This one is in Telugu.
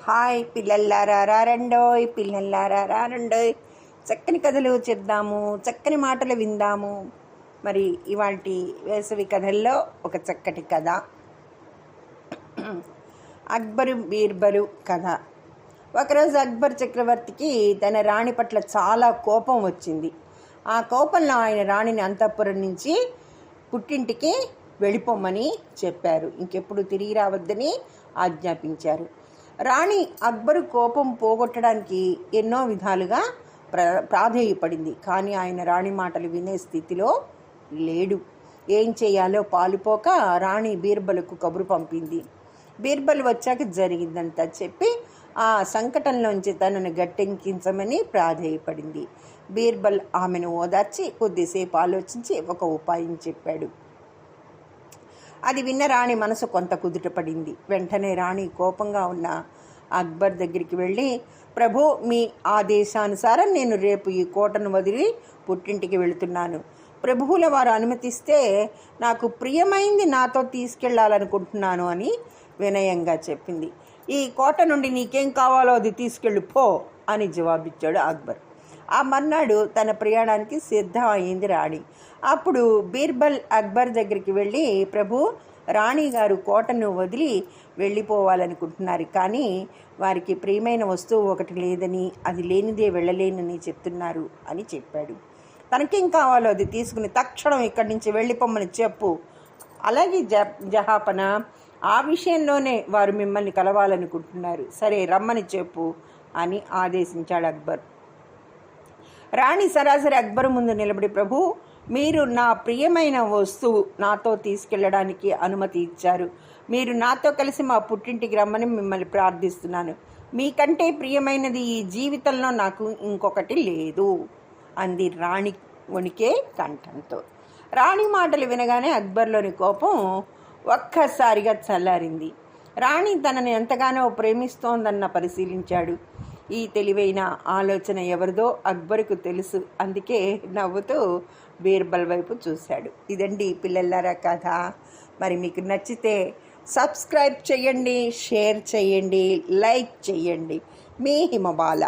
హాయ్ పిల్లల్లారా రారండోయ్, పిల్లల్లారా రారండోయ్. చక్కని కథలు చెప్దాము, చక్కని మాటలు విందాము. మరి ఇవాల్టి వేసవి కథల్లో ఒక చక్కటి కథ, అక్బరు బీర్బలు కథ. ఒకరోజు అక్బర్ చక్రవర్తికి తన రాణి పట్ల చాలా కోపం వచ్చింది. ఆ కోపంలో ఆయన రాణిని అంతఃపురం నుంచి పుట్టింటికి వెళ్ళిపోమని చెప్పారు. ఇంకెప్పుడు తిరిగి రావద్దని ఆజ్ఞాపించారు. రాణి అక్బరు కోపం పోగొట్టడానికి ఎన్నో విధాలుగా ప్రాధేయపడింది. కానీ ఆయన రాణి మాటలు వినే స్థితిలో లేడు. ఏం చేయాలో పాలుపోక రాణి బీర్బలకు కబురు పంపింది. బీర్బల్ వచ్చాక జరిగిందంతా చెప్పి ఆ సంకటంలోంచి తనను గట్టెక్కించమని ప్రాధేయపడింది. బీర్బల్ ఆమెను ఓదార్చి కొద్దిసేపు ఆలోచించి ఒక ఉపాయం చెప్పాడు. అది విన్న రాణి మనసు కొంత కుదుటపడింది. వెంటనే రాణి కోపంగా ఉన్న అక్బర్ దగ్గరికి వెళ్ళి, ప్రభు, మీ ఆదేశానుసారం నేను రేపు ఈ కోటను వదిలి పుట్టింటికి వెళుతున్నాను. ప్రభువుల వారు అనుమతిస్తే నాకు ప్రియమైంది నాతో తీసుకెళ్లాలనుకుంటున్నాను అని వినయంగా చెప్పింది. ఈ కోట నుండి నీకేం కావాలో అది తీసుకెళ్ళి పో అని జవాబిచ్చాడు అక్బర్. ఆ మర్నాడు తన ప్రయాణానికి సిద్ధం అయింది రాణి. అప్పుడు బీర్బల్ అక్బర్ దగ్గరికి వెళ్ళి, ప్రభు, రాణి గారు కోటను వదిలి వెళ్ళిపోవాలనుకుంటున్నారు, కానీ వారికి ప్రియమైన వస్తువు ఒకటి లేదని, అది లేనిదే వెళ్ళలేనని చెప్తున్నారు అని చెప్పాడు. తనకేం కావాలో అది తీసుకుని తక్షణం ఇక్కడి నుంచి వెళ్ళిపోమని చెప్పు. అలాగే జహాపన, ఆ విషయంలోనే వారు మిమ్మల్ని కలవాలనుకుంటున్నారు. సరే, రమ్మని చెప్పు అని ఆదేశించాడు అక్బర్. రాణి సరాసరి అక్బర్ ముందు నిలబడి, ప్రభు, మీరు నా ప్రియమైన వస్తువు నాతో తీసుకెళ్ళడానికి అనుమతి ఇచ్చారు. మీరు నాతో కలిసి మా పుట్టింటికి రమ్మని మిమ్మల్ని ప్రార్థిస్తున్నాను. మీకంటే ప్రియమైనది ఈ జీవితంలో నాకు ఇంకొకటి లేదు అంది రాణి వణికే కంఠంతో. రాణి మాటలు వినగానే అక్బర్లోని కోపం ఒక్కసారిగా చల్లారింది. రాణి తనని ఎంతగానో ప్రేమిస్తోందన్న పరిశీలించాడు. ఈ తెలివైన ఆలోచన ఎవరిదో అక్బర్కు తెలుసు. అందుకే నవ్వుతూ బీర్బల్ వైపు చూశాడు. ఇదండి పిల్లలారా కథ. మరి మీకు నచ్చితే సబ్స్క్రైబ్ చేయండి, షేర్ చేయండి, లైక్ చేయండి. మీ హిమబాల.